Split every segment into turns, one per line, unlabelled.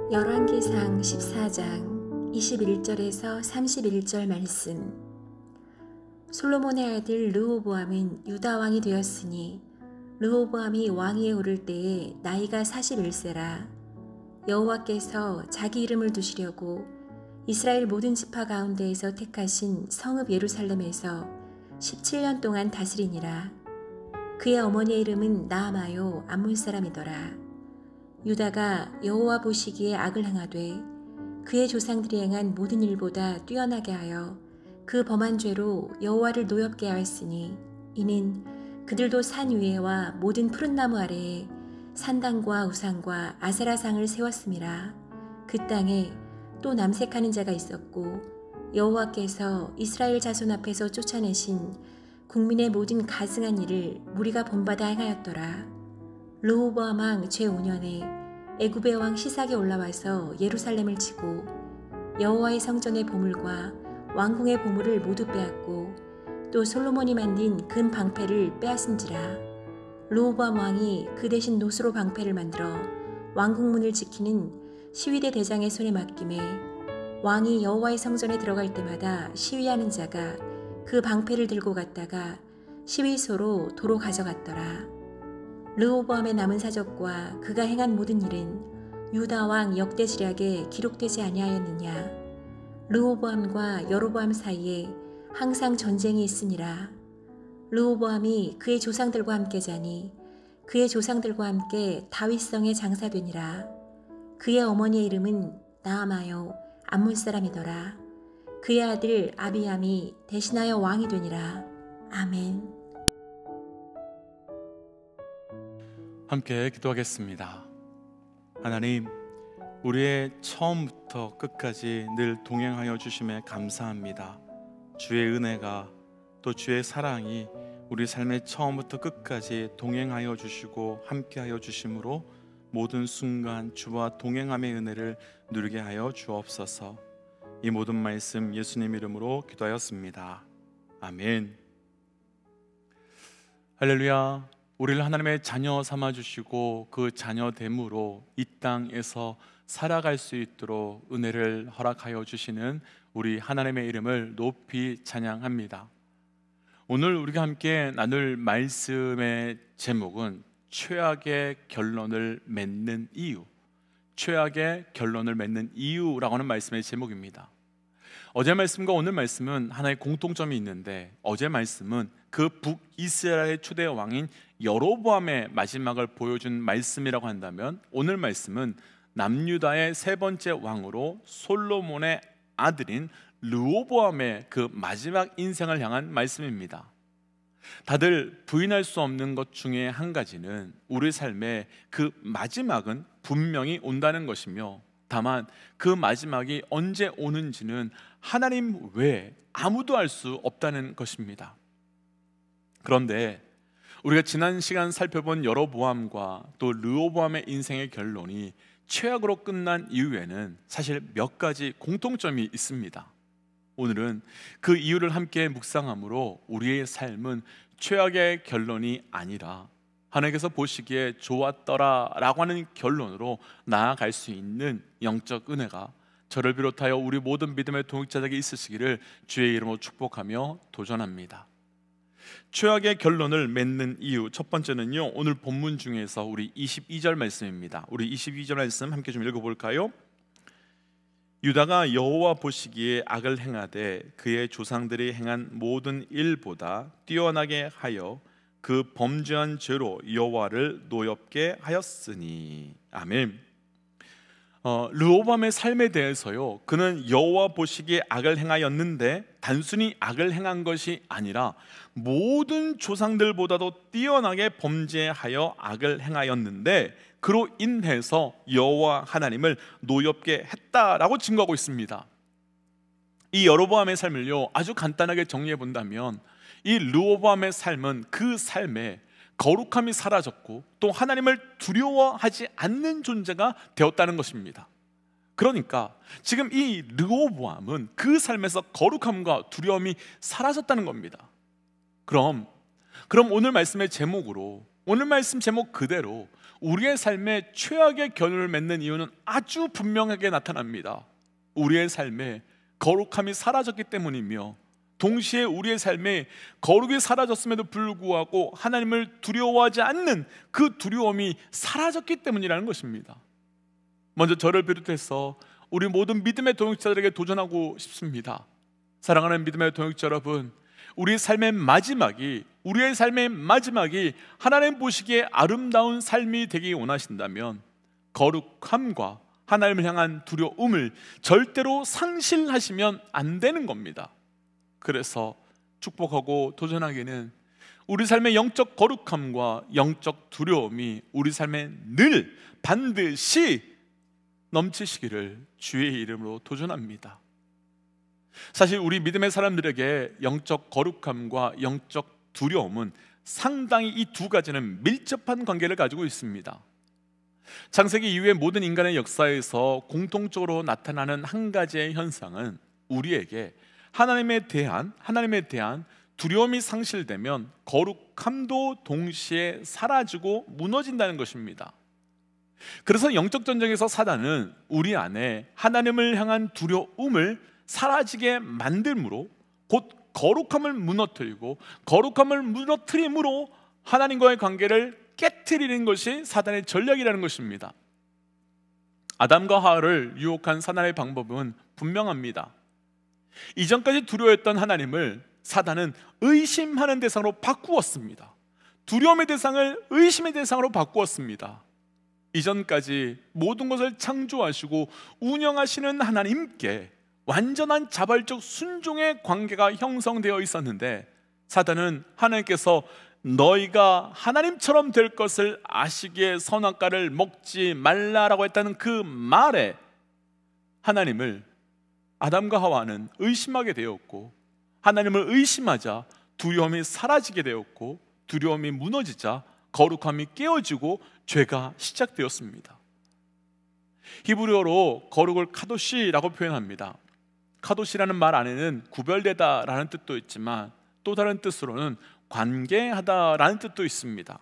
열왕기상 14장 21절에서 31절 말씀. 솔로몬의 아들 르호보암은 유다 왕이 되었으니 르호보암이 왕위에 오를 때에 나이가 41세라. 여호와께서 자기 이름을 두시려고 이스라엘 모든 지파 가운데에서 택하신 성읍 예루살렘에서 17년 동안 다스리니라. 그의 어머니의 이름은 나아마요 암몬 사람이더라. 유다가 여호와 보시기에 악을 행하되 그의 조상들이 행한 모든 일보다 뛰어나게 하여 그 범한 죄로 여호와를 노엽게 하였으니 이는 그들도 산 위에와 모든 푸른 나무 아래에 산당과 우상과 아세라상을 세웠음이라. 그 땅에 또 남색하는 자가 있었고 여호와께서 이스라엘 자손 앞에서 쫓아내신 국민의 모든 가증한 일을 무리가 본받아 행하였더라. 르호보암 왕 제5년에 애굽의 왕 시삭이 올라와서 예루살렘을 치고 여호와의 성전의 보물과 왕궁의 보물을 모두 빼앗고 또 솔로몬이 만든 금 방패를 빼앗은지라. 르호보암 왕이 그 대신 노스로 방패를 만들어 왕궁문을 지키는 시위대 대장의 손에 맡김에 왕이 여호와의 성전에 들어갈 때마다 시위하는 자가 그 방패를 들고 갔다가 시위소로 도로 가져갔더라. 르호보암의 남은 사적과 그가 행한 모든 일은 유다 왕 역대지략에 기록되지 아니하였느냐. 르호보암과 여로보암 사이에 항상 전쟁이 있으니라. 르호보암이 그의 조상들과 함께 자니 그의 조상들과 함께 다윗성에 장사되니라. 그의 어머니의 이름은 나아마요 암몬 사람이더라. 그의 아들 아비암이 대신하여 왕이 되니라. 아멘.
함께 기도하겠습니다. 하나님, 우리의 처음부터 끝까지 늘 동행하여 주심에 감사합니다. 주의 은혜가 또 주의 사랑이 우리 삶의 처음부터 끝까지 동행하여 주시고 함께하여 주심으로 모든 순간 주와 동행함의 은혜를 누리게 하여 주옵소서. 이 모든 말씀 예수님 이름으로 기도하였습니다. 아멘. 할렐루야. 우리를 하나님의 자녀 삼아주시고 그 자녀됨으로 이 땅에서 살아갈 수 있도록 은혜를 허락하여 주시는 우리 하나님의 이름을 높이 찬양합니다. 오늘 우리가 함께 나눌 말씀의 제목은 최악의 결론을 맺는 이유, 최악의 결론을 맺는 이유라고 하는 말씀의 제목입니다. 어제 말씀과 오늘 말씀은 하나의 공통점이 있는데, 어제 말씀은 그 북이스라엘의 초대 왕인 여로보암의 마지막을 보여준 말씀이라고 한다면, 오늘 말씀은 남유다의 세 번째 왕으로 솔로몬의 아들인 르호보암의 그 마지막 인생을 향한 말씀입니다. 다들 부인할 수 없는 것 중에 한 가지는 우리 삶의 그 마지막은 분명히 온다는 것이며, 다만 그 마지막이 언제 오는지는 하나님 외에 아무도 알 수 없다는 것입니다. 그런데 우리가 지난 시간 살펴본 여로보암과 또 르호보암의 인생의 결론이 최악으로 끝난 이유에는 사실 몇 가지 공통점이 있습니다. 오늘은 그 이유를 함께 묵상함으로 우리의 삶은 최악의 결론이 아니라 하나님께서 보시기에 좋았더라 라고 하는 결론으로 나아갈 수 있는 영적 은혜가 저를 비롯하여 우리 모든 믿음의 동역자들에게 있으시기를 주의 이름으로 축복하며 도전합니다. 최악의 결론을 맺는 이유, 첫 번째는요, 오늘 본문 중에서 우리 22절 말씀입니다. 우리 22절 말씀 함께 좀 읽어볼까요? 유다가 여호와 보시기에 악을 행하되 그의 조상들이 행한 모든 일보다 뛰어나게 하여 그 범죄한 죄로 여호와를 노엽게 하였으니. 아멘. 르호보암의 삶에 대해서요, 그는 여호와 보시기에 악을 행하였는데 단순히 악을 행한 것이 아니라 모든 조상들보다도 뛰어나게 범죄하여 악을 행하였는데 그로 인해서 여호와 하나님을 노엽게 했다라고 증거하고 있습니다. 이 여로보암의 삶을요, 아주 간단하게 정리해 본다면 이 르호보암의 삶은 그 삶에 거룩함이 사라졌고 또 하나님을 두려워하지 않는 존재가 되었다는 것입니다. 그러니까 지금 이 르호보암은 그 삶에서 거룩함과 두려움이 사라졌다는 겁니다. 그럼 오늘 말씀의 제목으로 오늘 말씀 제목 그대로 우리의 삶에 최악의 결론을 맺는 이유는 아주 분명하게 나타납니다. 우리의 삶에 거룩함이 사라졌기 때문이며, 동시에 우리의 삶에 거룩이 사라졌음에도 불구하고 하나님을 두려워하지 않는 그 두려움이 사라졌기 때문이라는 것입니다. 먼저 저를 비롯해서 우리 모든 믿음의 동역자들에게 도전하고 싶습니다. 사랑하는 믿음의 동역자 여러분, 우리의 삶의 마지막이 하나님 보시기에 아름다운 삶이 되기 원하신다면 거룩함과 하나님을 향한 두려움을 절대로 상실하시면 안 되는 겁니다. 그래서 축복하고 도전하기는 우리 삶의 영적 거룩함과 영적 두려움이 우리 삶에 늘 반드시 넘치시기를 주의 이름으로 도전합니다. 사실 우리 믿음의 사람들에게 영적 거룩함과 영적 두려움은 상당히 이 두 가지는 밀접한 관계를 가지고 있습니다. 창세기 이후의 모든 인간의 역사에서 공통적으로 나타나는 한 가지의 현상은 우리에게 하나님에 대한 두려움이 상실되면 거룩함도 동시에 사라지고 무너진다는 것입니다. 그래서 영적 전쟁에서 사단은 우리 안에 하나님을 향한 두려움을 사라지게 만들므로, 곧 거룩함을 무너뜨리고 거룩함을 무너뜨림으로 하나님과의 관계를 깨트리는 것이 사단의 전략이라는 것입니다. 아담과 하와를 유혹한 사단의 방법은 분명합니다. 이전까지 두려워했던 하나님을 사단은 의심하는 대상으로 바꾸었습니다. 두려움의 대상을 의심의 대상으로 바꾸었습니다. 이전까지 모든 것을 창조하시고 운영하시는 하나님께 완전한 자발적 순종의 관계가 형성되어 있었는데, 사단은 하나님께서 너희가 하나님처럼 될 것을 아시기에 선악과를 먹지 말라라고 했다는 그 말에 하나님을, 아담과 하와는 의심하게 되었고, 하나님을 의심하자 두려움이 사라지게 되었고, 두려움이 무너지자 거룩함이 깨어지고 죄가 시작되었습니다. 히브리어로 거룩을 카도시라고 표현합니다. 카도시라는 말 안에는 구별되다라는 뜻도 있지만 또 다른 뜻으로는 관계하다라는 뜻도 있습니다.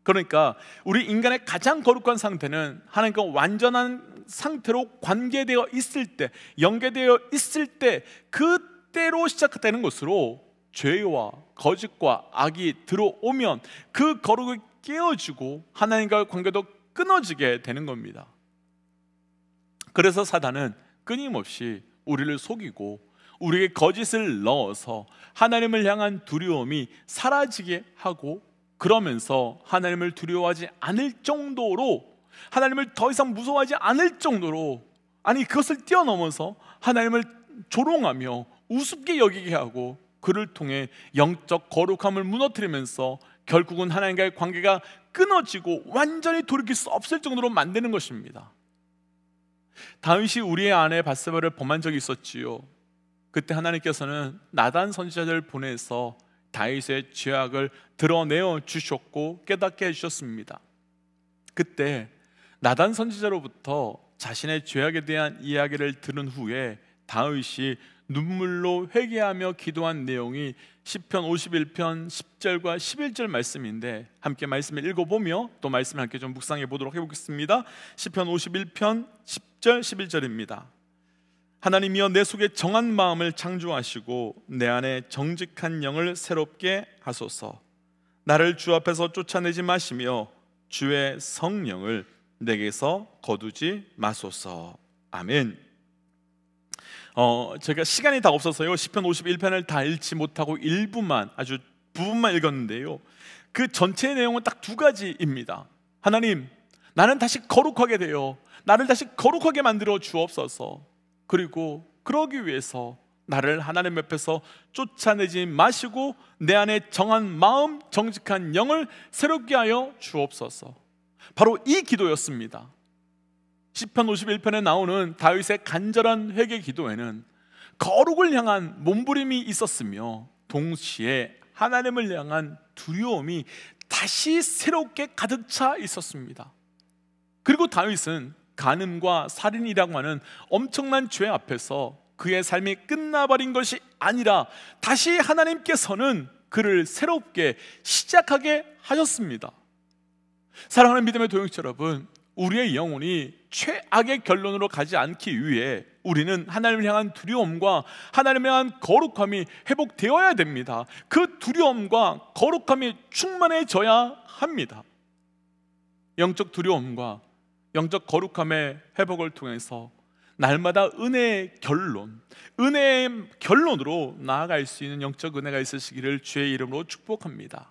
그러니까 우리 인간의 가장 거룩한 상태는 하나님과 완전한 상태로 관계되어 있을 때, 연계되어 있을 때, 그때로 시작되는 것으로 죄와 거짓과 악이 들어오면 그 거룩이 깨어지고 하나님과의 관계도 끊어지게 되는 겁니다. 그래서 사단은 끊임없이 우리를 속이고 우리에게 거짓을 넣어서 하나님을 향한 두려움이 사라지게 하고, 그러면서 하나님을 두려워하지 않을 정도로, 하나님을 더 이상 무서워하지 않을 정도로, 아니 그것을 뛰어넘어서 하나님을 조롱하며 우습게 여기게 하고, 그를 통해 영적 거룩함을 무너뜨리면서 결국은 하나님과의 관계가 끊어지고 완전히 돌이킬 수 없을 정도로 만드는 것입니다. 다윗이 우리의 아내 밧세바를 범한 적이 있었지요. 그때 하나님께서는 나단 선지자를 보내서 다윗의 죄악을 드러내어 주셨고 깨닫게 해주셨습니다. 그때 나단 선지자로부터 자신의 죄악에 대한 이야기를 들은 후에 다윗이 눈물로 회개하며 기도한 내용이 시편 51편 10절과 11절 말씀인데, 함께 말씀을 읽어보며 또 말씀을 함께 좀 묵상해 보도록 해보겠습니다. 시편 51편 10절 11절입니다. 하나님이여 내 속에 정한 마음을 창조하시고 내 안에 정직한 영을 새롭게 하소서. 나를 주 앞에서 쫓아내지 마시며 주의 성령을 내게서 거두지 마소서. 아멘. 제가 시간이 다 없어서요 시편 51편을 다 읽지 못하고 일부만, 아주 부분만 읽었는데요, 그 전체의 내용은 딱 두 가지입니다. 하나님, 나는 다시 거룩하게 되어 나를 다시 거룩하게 만들어 주옵소서. 그리고 그러기 위해서 나를 하나님 옆에서 쫓아내지 마시고 내 안에 정한 마음, 정직한 영을 새롭게 하여 주옵소서. 바로 이 기도였습니다. 시편 51편에 나오는 다윗의 간절한 회개 기도에는 거룩을 향한 몸부림이 있었으며 동시에 하나님을 향한 두려움이 다시 새롭게 가득 차 있었습니다. 그리고 다윗은 간음과 살인이라고 하는 엄청난 죄 앞에서 그의 삶이 끝나버린 것이 아니라 다시 하나님께서는 그를 새롭게 시작하게 하셨습니다. 사랑하는 믿음의 동역자 여러분, 우리의 영혼이 최악의 결론으로 가지 않기 위해 우리는 하나님을 향한 두려움과 하나님을 향한 거룩함이 회복되어야 됩니다. 그 두려움과 거룩함이 충만해져야 합니다. 영적 두려움과 영적 거룩함의 회복을 통해서 날마다 은혜의 결론으로 나아갈 수 있는 영적 은혜가 있으시기를 주의 이름으로 축복합니다.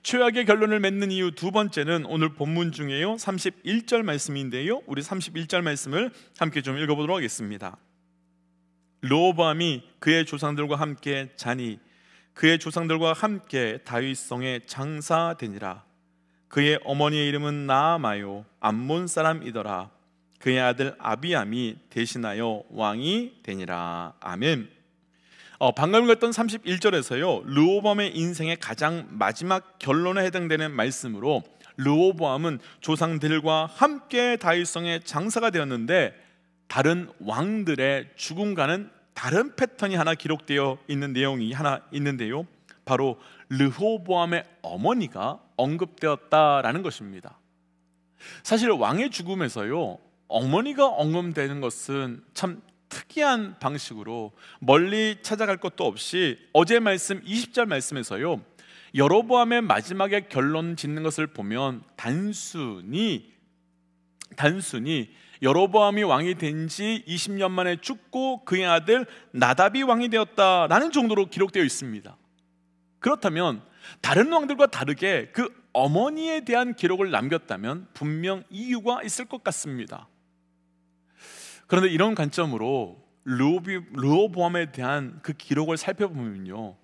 최악의 결론을 맺는 이유 두 번째는 오늘 본문 중에요 31절 말씀인데요, 우리 31절 말씀을 함께 좀 읽어보도록 하겠습니다. 르호보암이 그의 조상들과 함께 자니 그의 조상들과 함께 다윗성에 장사되니라. 그의 어머니의 이름은 나아마요 암몬 사람이더라. 그의 아들 아비암이 대신하여 왕이 되니라. 아멘. 방금 읽었던 31절에서요 르호보암의 인생의 가장 마지막 결론에 해당되는 말씀으로 르호보암은 조상들과 함께 다윗성의 장사가 되었는데 다른 왕들의 죽음과는 다른 패턴이 하나 기록되어 있는 내용이 하나 있는데요, 바로 르호보암의 어머니가 언급되었다라는 것입니다. 사실 왕의 죽음에서요 어머니가 언급되는 것은 참 특이한 방식으로 멀리 찾아갈 것도 없이 어제 말씀 20절 말씀에서요 여로보암의 마지막에 결론 짓는 것을 보면 단순히 여로보암이 왕이 된 지 20년 만에 죽고 그의 아들 나답이 왕이 되었다라는 정도로 기록되어 있습니다. 그렇다면 다른 왕들과 다르게 그 어머니에 대한 기록을 남겼다면 분명 이유가 있을 것 같습니다. 그런데 이런 관점으로 르호보암에 대한 그 기록을 살펴보면요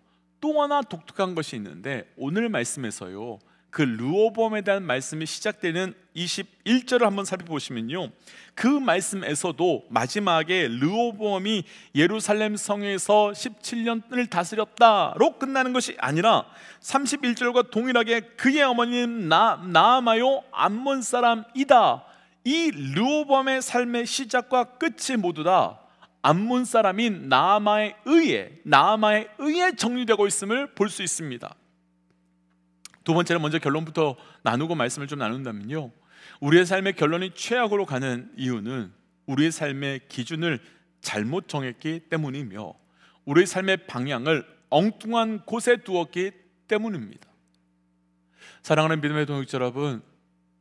또 하나 독특한 것이 있는데, 오늘 말씀에서요 그 르호보암에 대한 말씀이 시작되는 21절을 한번 살펴보시면요 그 말씀에서도 마지막에 르호보암이 예루살렘 성에서 17년을 다스렸다로 끝나는 것이 아니라 31절과 동일하게 그의 어머니는 나아마요 암몬 사람이다. 이 르호보암의 삶의 시작과 끝이 모두 다 암몬 사람인 나아마에 의해 정리되고 있음을 볼 수 있습니다. 두 번째는 먼저 결론부터 나누고 말씀을 좀 나눈다면요, 우리의 삶의 결론이 최악으로 가는 이유는 우리의 삶의 기준을 잘못 정했기 때문이며 우리의 삶의 방향을 엉뚱한 곳에 두었기 때문입니다. 사랑하는 믿음의 동역자 여러분,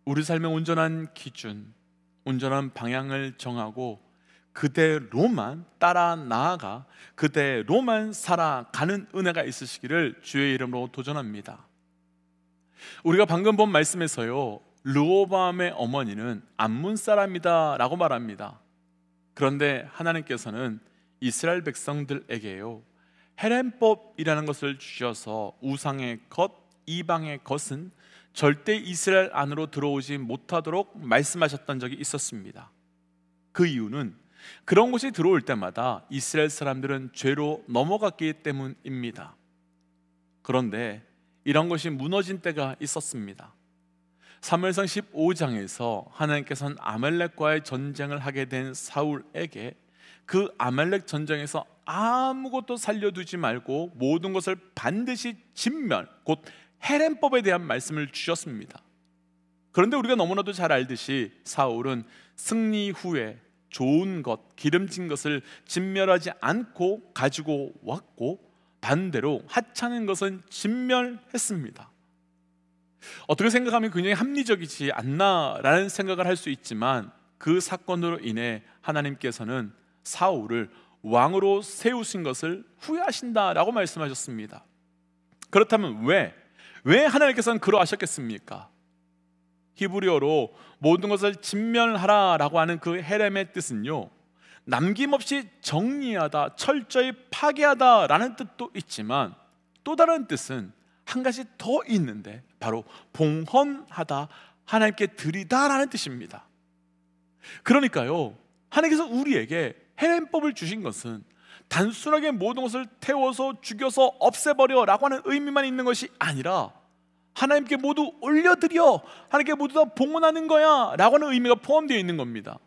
우리 삶의 온전한 기준, 온전한 방향을 정하고 그대로만 따라 나아가 그대로만 살아가는 은혜가 있으시기를 주의 이름으로 도전합니다. 우리가 방금 본 말씀에서요 르호보암의 어머니는 암몬 사람이다 라고 말합니다. 그런데 하나님께서는 이스라엘 백성들에게요 헤렘법이라는 것을 주셔서 우상의 것, 이방의 것은 절대 이스라엘 안으로 들어오지 못하도록 말씀하셨던 적이 있었습니다. 그 이유는 그런 곳이 들어올 때마다 이스라엘 사람들은 죄로 넘어갔기 때문입니다. 그런데 이런 것이 무너진 때가 있었습니다. 사무엘상 15장에서 하나님께서는 아말렉과의 전쟁을 하게 된 사울에게 그 아말렉 전쟁에서 아무것도 살려두지 말고 모든 것을 반드시 진멸, 곧 헤렘법에 대한 말씀을 주셨습니다. 그런데 우리가 너무나도 잘 알듯이 사울은 승리 후에 좋은 것, 기름진 것을 진멸하지 않고 가지고 왔고 반대로 하찮은 것은 진멸했습니다. 어떻게 생각하면 굉장히 합리적이지 않나라는 생각을 할 수 있지만 그 사건으로 인해 하나님께서는 사울을 왕으로 세우신 것을 후회하신다라고 말씀하셨습니다. 그렇다면 왜 하나님께서는 그러하셨겠습니까? 히브리어로 모든 것을 진멸하라라고 하는 그 헤렘의 뜻은요 남김없이 정리하다, 철저히 파괴하다라는 뜻도 있지만 또 다른 뜻은 한 가지 더 있는데 바로 봉헌하다, 하나님께 드리다라는 뜻입니다. 그러니까요 하나님께서 우리에게 헤렘법을 주신 것은 단순하게 모든 것을 태워서 죽여서 없애버려 라고 하는 의미만 있는 것이 아니라 하나님께 모두 올려드려, 하나님께 모두 다 봉헌하는 거야 라고 하는 의미가 포함되어 있는 겁니다.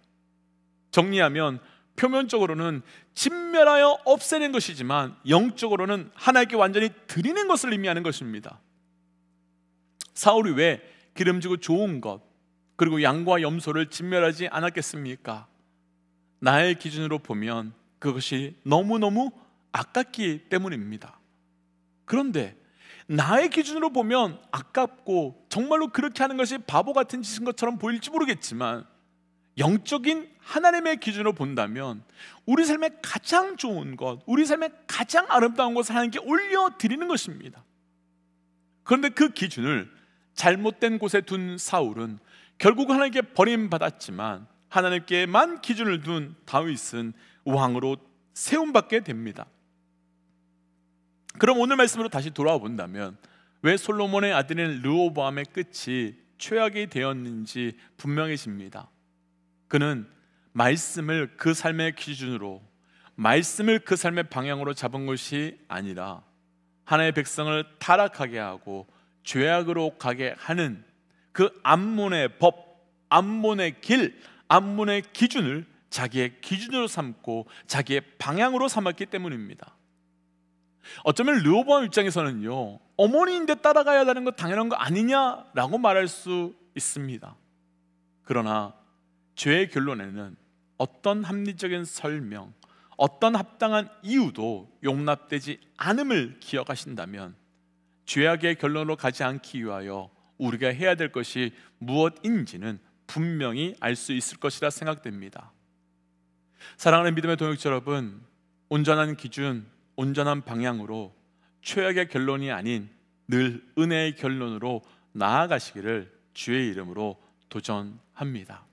정리하면 표면적으로는 진멸하여 없애는 것이지만 영적으로는 하나님께 완전히 드리는 것을 의미하는 것입니다. 사울이 왜 기름지고 좋은 것 그리고 양과 염소를 진멸하지 않았겠습니까? 나의 기준으로 보면 그것이 너무너무 아깝기 때문입니다. 그런데 나의 기준으로 보면 아깝고 정말로 그렇게 하는 것이 바보 같은 짓인 것처럼 보일지 모르겠지만 영적인 하나님의 기준으로 본다면 우리 삶에 가장 좋은 것, 우리 삶에 가장 아름다운 것을 하나님께 올려드리는 것입니다. 그런데 그 기준을 잘못된 곳에 둔 사울은 결국 하나님께 버림받았지만 하나님께만 기준을 둔 다윗은 왕으로 세움받게 됩니다. 그럼 오늘 말씀으로 다시 돌아와 본다면 왜 솔로몬의 아들인 르호보암의 끝이 최악이 되었는지 분명해집니다. 그는 말씀을 그 삶의 기준으로, 말씀을 그 삶의 방향으로 잡은 것이 아니라 하나님의 백성을 타락하게 하고 죄악으로 가게 하는 그 암몬의 법, 암몬의 길, 암몬의 기준을 자기의 기준으로 삼고 자기의 방향으로 삼았기 때문입니다. 어쩌면 르호보암 입장에서는요, 어머니인데 따라가야 하는 거 당연한 거 아니냐라고 말할 수 있습니다. 그러나 죄의 결론에는 어떤 합리적인 설명, 어떤 합당한 이유도 용납되지 않음을 기억하신다면 죄악의 결론으로 가지 않기 위하여 우리가 해야 될 것이 무엇인지는 분명히 알 수 있을 것이라 생각됩니다. 사랑하는 믿음의 동역자 여러분, 온전한 기준, 온전한 방향으로 최악의 결론이 아닌 늘 은혜의 결론으로 나아가시기를 주의 이름으로 도전합니다.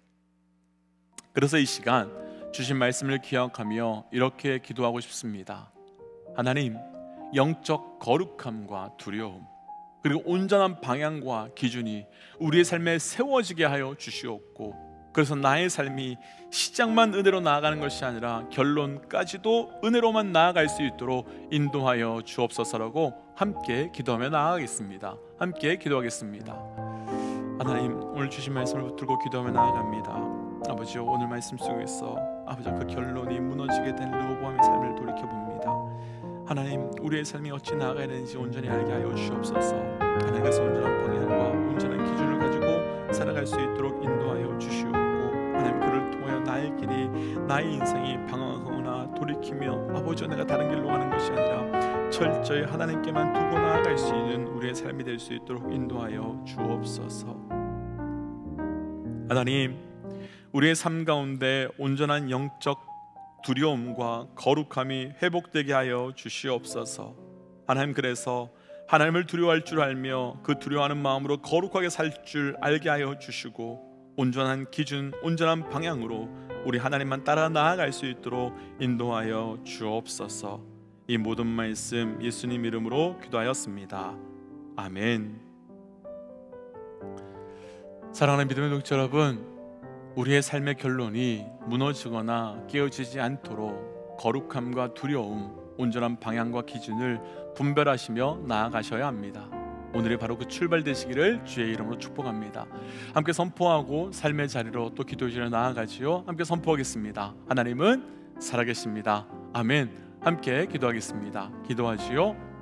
그래서 이 시간 주신 말씀을 기억하며 이렇게 기도하고 싶습니다. 하나님, 영적 거룩함과 두려움 그리고 온전한 방향과 기준이 우리의 삶에 세워지게 하여 주시옵고, 그래서 나의 삶이 시작만 은혜로 나아가는 것이 아니라 결론까지도 은혜로만 나아갈 수 있도록 인도하여 주옵소서라고 함께 기도하며 나아가겠습니다. 함께 기도하겠습니다. 하나님, 오늘 주신 말씀을 붙들고 기도하며 나아갑니다. 아버지요, 오늘 말씀 속에서 아버지 그 결론이 무너지게 된 르호보암의 삶을 돌이켜봅니다. 하나님, 우리의 삶이 어찌 나아가야 되는지 온전히 알게 하여 주옵소서. 하나님께서 온전한 방향과 온전한 기준을 가지고 살아갈 수 있도록 인도하여 주시옵고, 하나님 그를 통하여 나의 길이, 나의 인생이 방황하거나 돌이키며 아버지와 내가 다른 길로 가는 것이 아니라 철저히 하나님께만 두고 나아갈 수 있는 우리의 삶이 될 수 있도록 인도하여 주옵소서. 하나님, 우리의 삶 가운데 온전한 영적 두려움과 거룩함이 회복되게 하여 주시옵소서. 하나님, 그래서 하나님을 두려워할 줄 알며 그 두려워하는 마음으로 거룩하게 살 줄 알게 하여 주시고, 온전한 기준, 온전한 방향으로 우리 하나님만 따라 나아갈 수 있도록 인도하여 주옵소서. 이 모든 말씀 예수님 이름으로 기도하였습니다. 아멘. 사랑하는 믿음의 동역자 여러분, 우리의 삶의 결론이 무너지거나 깨어지지 않도록 거룩함과 두려움, 온전한 방향과 기준을 분별하시며 나아가셔야 합니다. 오늘이 바로 그 출발 되시기를 주의 이름으로 축복합니다. 함께 선포하고 삶의 자리로 또 기도의 자리로 나아가지요. 함께 선포하겠습니다. 하나님은 살아계십니다. 아멘. 함께 기도하겠습니다. 기도하지요.